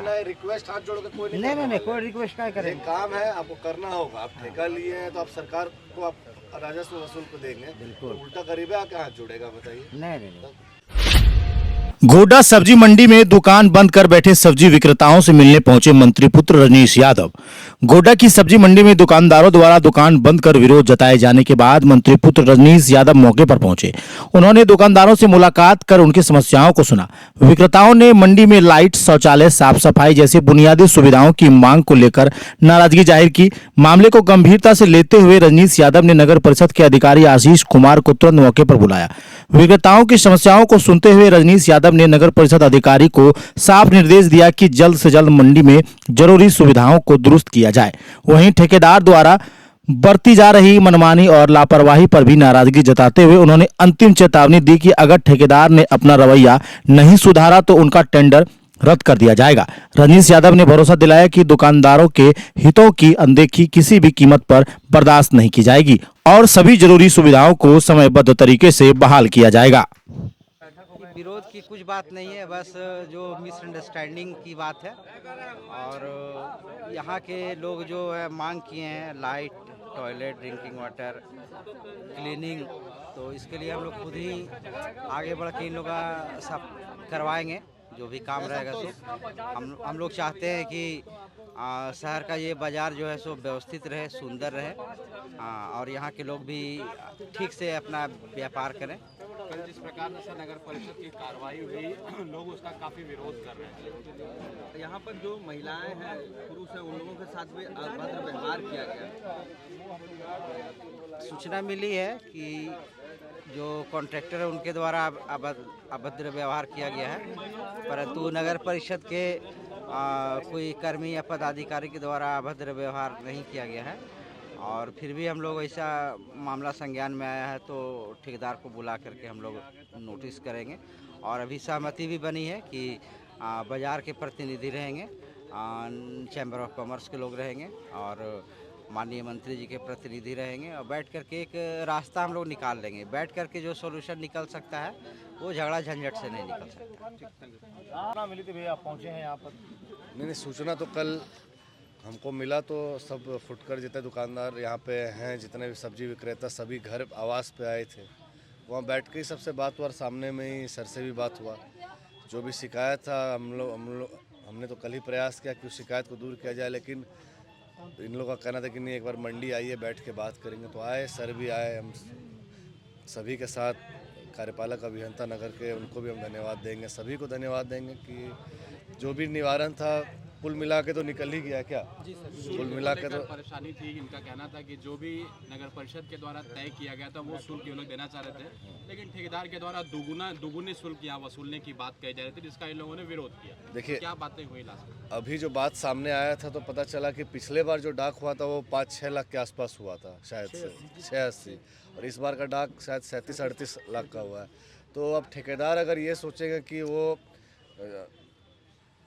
करना है, रिक्वेस्ट हाथ जोड़ के कोई नहीं नहीं नहीं, कोई रिक्वेस्ट क्या ये करेंगे। काम है, आपको करना होगा। आप ठेका लिए हैं तो आप सरकार को आप राजस्व वसूल को देंगे, बिल्कुल। तो उल्टा गरीब है, क्या हाथ जोड़ेगा बताइए। नहीं नहीं नहीं। गोड्डा सब्जी मंडी में दुकान बंद कर बैठे सब्जी विक्रेताओं से मिलने पहुंचे मंत्री पुत्र रजनीश यादव। गोड्डा की सब्जी मंडी में दुकानदारों द्वारा दुकान बंद कर विरोध जताए जाने के बाद मंत्री पुत्र रजनीश यादव मौके पर पहुंचे। उन्होंने दुकानदारों से मुलाकात कर उनकी समस्याओं को सुना। विक्रेताओं ने मंडी में लाइट, शौचालय, साफ सफाई जैसी बुनियादी सुविधाओं की मांग को लेकर नाराजगी जाहिर की। मामले को गंभीरता से लेते हुए रजनीश यादव ने नगर परिषद के अधिकारी आशीष कुमार को तुरंत मौके पर बुलाया। विक्रेताओं की समस्याओं को सुनते हुए रजनीश यादव ने नगर परिषद अधिकारी को साफ निर्देश दिया कि जल्द से जल्द मंडी में जरूरी सुविधाओं को दुरुस्त किया जाए। वहीं ठेकेदार द्वारा बरती जा रही मनमानी और लापरवाही पर भी नाराजगी जताते हुए उन्होंने अंतिम चेतावनी दी कि अगर ठेकेदार ने अपना रवैया नहीं सुधारा तो उनका टेंडर रद्द कर दिया जाएगा। रजनीश यादव ने भरोसा दिलाया कि दुकानदारों के हितों की अनदेखी किसी भी कीमत पर बर्दाश्त नहीं की जाएगी और सभी जरूरी सुविधाओं को समयबद्ध तरीके से बहाल किया जाएगा। विरोध की कुछ बात नहीं है, बस जो मिसअंडरस्टैंडिंग की बात है। और यहाँ के लोग जो है मांग किए हैं light, toilet, drinking water, cleaning, तो इसके लिए हम लोग खुद ही आगे बढ़ के इन लोग का सब करवाएंगे जो भी काम रहेगा। सो हम लोग चाहते हैं कि शहर का ये बाज़ार जो है सो व्यवस्थित रहे, सुंदर रहे, और यहाँ के लोग भी ठीक से अपना व्यापार करें। कल जिस प्रकार से नगर परिषद की कार्रवाई हुई, लोग उसका काफ़ी विरोध कर रहे हैं। यहाँ पर जो महिलाएं हैं, पुरुष हैं, उन लोगों के साथ भी अभद्र व्यवहार किया गया। सूचना मिली है कि जो कॉन्ट्रैक्टर है उनके द्वारा अभद्र व्यवहार किया गया है, परंतु नगर परिषद के कोई कर्मी या पदाधिकारी के द्वारा अभद्र व्यवहार नहीं किया गया है। और फिर भी हम लोग ऐसा मामला संज्ञान में आया है तो ठेकेदार को बुला करके हम लोग नोटिस करेंगे। और अभी सहमति भी बनी है कि बाज़ार के प्रतिनिधि रहेंगे, चैम्बर ऑफ कॉमर्स के लोग रहेंगे और माननीय मंत्री जी के प्रतिनिधि रहेंगे, और बैठ करके एक रास्ता हम लोग निकाल लेंगे। बैठ करके जो सॉल्यूशन निकल सकता है वो झगड़ा झंझट से नहीं निकल सकता। मिली थी भैया, आप पहुँचे हैं यहाँ पर? नहीं, सूचना तो कल हमको मिला तो सब फुटकर जितने दुकानदार यहाँ पे हैं, जितने भी सब्जी विक्रेता, सभी घर आवास पे आए थे। वहाँ बैठ के ही सबसे बात हुआ और सामने में ही सर से भी बात हुआ। जो भी शिकायत था हमने तो कल ही प्रयास किया कि उस शिकायत को दूर किया जाए, लेकिन इन लोगों का कहना था कि नहीं, एक बार मंडी आइए, बैठ के बात करेंगे। तो आए, सर भी आए, हम सभी के साथ, कार्यपालक अभियंता नगर के, उनको भी हम धन्यवाद देंगे, सभी को धन्यवाद देंगे कि जो भी निवारण था कुल मिला के तो निकल ही गया। क्या जी सर, कुल मिला के तो परेशानी थी। इनका कहना था कि जो भी नगर परिषद के द्वारा तय किया गया था वो शुल्क ये लोग देना चाह रहे थे, लेकिन ठेकेदार के द्वारा दुगुने शुल्क यहाँ वसूलने की बात कही जा रही थी, जिसका इन लोगों ने विरोध किया। देखिए, क्या बातें हुई लास्ट? अभी जो बात सामने आया था तो पता चला कि पिछले बार जो डाक हुआ था वो 5-6 लाख के आसपास हुआ था, शायद से 86, और इस बार का डाक शायद 37-38 लाख का हुआ है। तो अब ठेकेदार अगर ये सोचेगा कि वो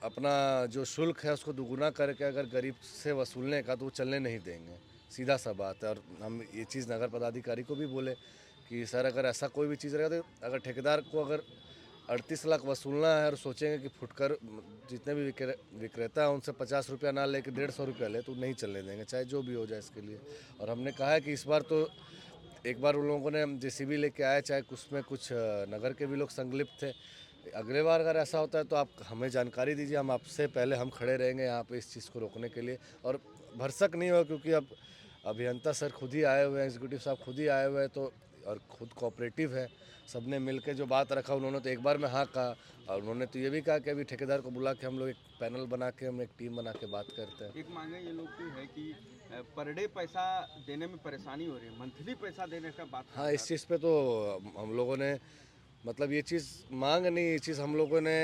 अपना जो शुल्क है उसको दुगुना करके अगर गरीब से वसूलने का, तो वो चलने नहीं देंगे, सीधा सा बात है। और हम ये चीज़ नगर पदाधिकारी को भी बोले कि सर अगर ऐसा कोई भी चीज़ रहेगा तो अगर ठेकेदार को अगर 38 लाख वसूलना है और सोचेंगे कि फुटकर जितने भी विक्रेता हैं उनसे 50 रुपया ना लेके 150 रुपया ले, तो नहीं चलने देंगे, चाहे जो भी हो जाए इसके लिए। और हमने कहा है कि इस बार तो एक बार उन लोगों ने JCB लेके आए, चाहे उसमें कुछ नगर के भी लोग संलिप्त थे। अगले बार अगर ऐसा होता है तो आप हमें जानकारी दीजिए, हम आपसे पहले हम खड़े रहेंगे यहाँ पे इस चीज़ को रोकने के लिए। और भरसक नहीं हो, क्योंकि अब अभियंता सर खुद ही आए हुए हैं, एग्जीक्यूटिव साहब खुद ही आए हुए हैं, तो और खुद कोऑपरेटिव है, सबने मिलकर जो बात रखा, उन्होंने तो एक बार में हाँ कहा। और उन्होंने तो ये भी कहा कि अभी ठेकेदार को बुला के हम लोग एक पैनल बना के, हम एक टीम बना के बात करते हैं। एक मांगे ये लोग की है कि पर डे पैसा देने में परेशानी हो रही है, मंथली पैसा देने का बात। हाँ, इस चीज़ पे तो हम लोगों ने, मतलब ये चीज़ मांग नहीं, ये चीज़ हम लोगों ने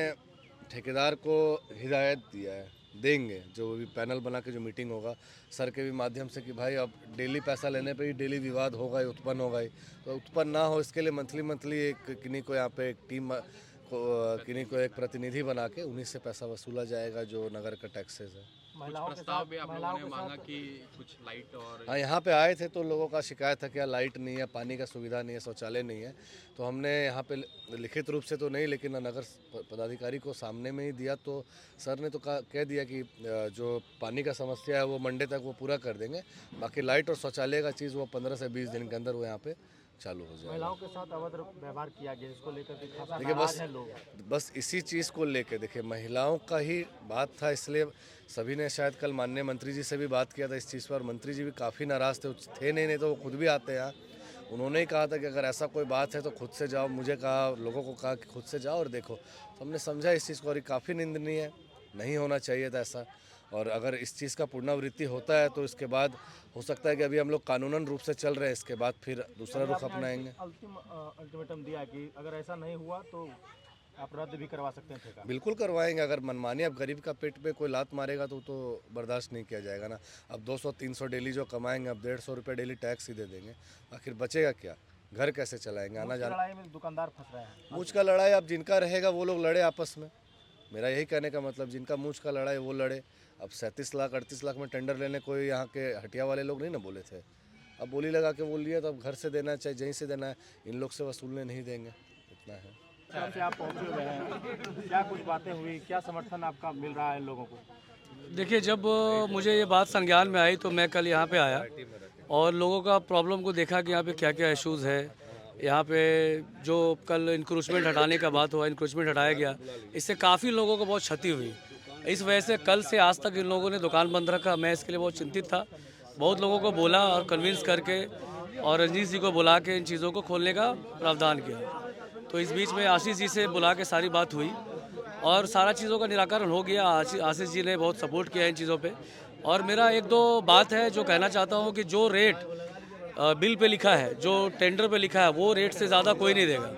ठेकेदार को हिदायत दिया है, देंगे जो भी पैनल बना के जो मीटिंग होगा सर के भी माध्यम से, कि भाई अब डेली पैसा लेने पे ही डेली विवाद होगा ही, उत्पन्न होगा ही, तो उत्पन्न ना हो इसके लिए मंथली एक किन्हीं को यहाँ पे एक टीम को, किन्हीं को एक प्रतिनिधि बना के उन्हीं से पैसा वसूला जाएगा जो नगर का टैक्सेस है। कुछ प्रस्ताव भी आप लोगों ने मांगा कि कुछ लाइट और हाँ, यहाँ पे आए थे तो लोगों का शिकायत था कि यहाँ लाइट नहीं है, पानी का सुविधा नहीं है, शौचालय नहीं है। तो हमने यहाँ पे लिखित रूप से तो नहीं, लेकिन नगर पदाधिकारी को सामने में ही दिया। तो सर ने तो कह दिया कि जो पानी का समस्या है वो मंडे तक वो पूरा कर देंगे। बाकी लाइट और शौचालय का चीज़ वो 15 से 20 दिन के अंदर वो यहाँ पे चालू हो जाएगा। महिलाओं के साथ अभद्र व्यवहार किया गया, जिसको लेकर के खासा देखिए नाराज हैं लोग। बस इसी चीज़ को लेके देखिए महिलाओं का ही बात था, इसलिए सभी ने शायद कल माननीय मंत्री जी से भी बात किया था इस चीज़ पर। मंत्री जी भी काफ़ी नाराज़ थे, नहीं तो वो खुद भी आते हैं यहाँ। उन्होंने ही कहा था कि अगर ऐसा कोई बात है तो खुद से जाओ, मुझे कहा, लोगों को कहा कि खुद से जाओ और देखो। तो हमने समझा इस चीज़ को, और ये काफ़ी निंदनीय है, नहीं होना चाहिए था ऐसा। और अगर इस चीज़ का पुनरावृत्ति होता है तो इसके बाद हो सकता है कि अभी हम लोग कानूनन रूप से चल रहे हैं, इसके बाद फिर दूसरा रुख अपनाएंगे। अल्टीमेटम दिया कि अगर ऐसा नहीं हुआ तो आप रद्द भी करवा सकते हैं ठेका। बिल्कुल करवाएंगे। अगर मनमानी अब गरीब का पेट पे कोई लात मारेगा तो बर्दाश्त नहीं किया जाएगा ना। अब 200-300 डेली जो कमाएंगे, अब 150 रुपये डेली टैक्स ही दे देंगे, आखिर बचेगा क्या? घर कैसे चलाएंगे? आना जाना लड़ाई में दुकानदार फंस रहे हैं। मूंछ का लड़ाई अब जिनका रहेगा वो लोग लड़े आपस में। मेरा यही कहने का मतलब, जिनका मूंछ का लड़ाई वो लड़े। अब 37 लाख 38 लाख में टेंडर लेने कोई यहाँ के हटिया वाले लोग नहीं ना बोले थे। अब बोली लगा के बोल लिए तो अब घर से देना है, चाहे जहीं से देना है, इन लोग से वसूलने नहीं देंगे, इतना है। से आप पहुंचे हुए हैं, क्या कुछ बातें हुई, क्या समर्थन आपका मिल रहा है लोगों को? देखिए, जब मुझे ये बात संज्ञान में आई तो मैं कल यहाँ पे आया और लोगों का प्रॉब्लम को देखा कि यहाँ पे क्या क्या इश्यूज़ है। यहाँ पे जो कल इंक्रोचमेंट हटाने का बात हुआ, इंक्रोचमेंट हटाया गया, इससे काफ़ी लोगों को बहुत क्षति हुई। इस वजह से कल से आज तक इन लोगों ने दुकान बंद रखा। मैं इसके लिए बहुत चिंतित था, बहुत लोगों को बोला और कन्विंस करके और रंजीत जी को बुला के इन चीज़ों को खोलने का प्रावधान किया। तो इस बीच में आशीष जी से बुला के सारी बात हुई और सारा चीज़ों का निराकरण हो गया। आशीष जी ने बहुत सपोर्ट किया इन चीज़ों पे। और मेरा एक दो बात है जो कहना चाहता हूँ कि जो रेट बिल पे लिखा है, जो टेंडर पे लिखा है, वो रेट से ज़्यादा कोई नहीं देगा।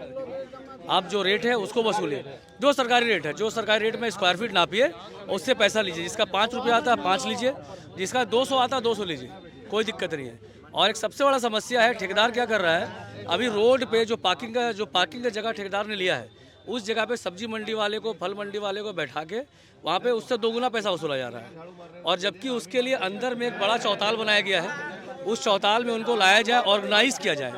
आप जो रेट है उसको वसूलिए, जो सरकारी रेट है, जो सरकारी रेट में स्क्वायर फीट नापिए, उससे पैसा लीजिए। जिसका 5 रुपये आता है 5 लीजिए, जिसका 200 आता है 200 लीजिए, कोई दिक्कत नहीं है। और एक सबसे बड़ा समस्या है, ठेकेदार क्या कर रहा है, अभी रोड पे जो पार्किंग का जगह ठेकेदार ने लिया है, उस जगह पे सब्जी मंडी वाले को, फल मंडी वाले को बैठा के वहाँ पे उससे दोगुना पैसा वसूला जा रहा है। और जबकि उसके लिए अंदर में एक बड़ा चौताल बनाया गया है, उस चौताल में उनको लाया जाए, ऑर्गेनाइज किया जाए,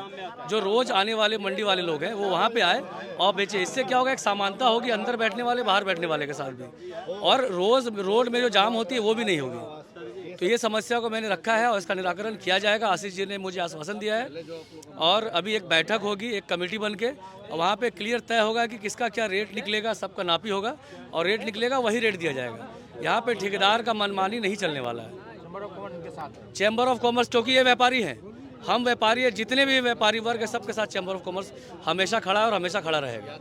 जो रोज़ आने वाले मंडी वाले लोग हैं वो वहाँ पे आए और बेचे। इससे क्या होगा, एक समानता होगी अंदर बैठने वाले बाहर बैठने वाले के साथ भी, और रोज़ रोड में जो जाम होती है वो भी नहीं होगी। तो ये समस्या को मैंने रखा है और इसका निराकरण किया जाएगा। आशीष जी ने मुझे आश्वासन दिया है और अभी एक बैठक होगी, एक कमेटी बन के, वहाँ पे क्लियर तय होगा कि किसका क्या रेट निकलेगा, सबका नापी होगा और रेट निकलेगा वही रेट दिया जाएगा। यहाँ पे ठेकेदार का मनमानी नहीं चलने वाला है। चैम्बर ऑफ कॉमर्स, क्योंकि ये व्यापारी हैं, हम व्यापारी हैं, जितने भी व्यापारी वर्ग है सबके साथ चैम्बर ऑफ कॉमर्स हमेशा खड़ा है और हमेशा खड़ा रहेगा।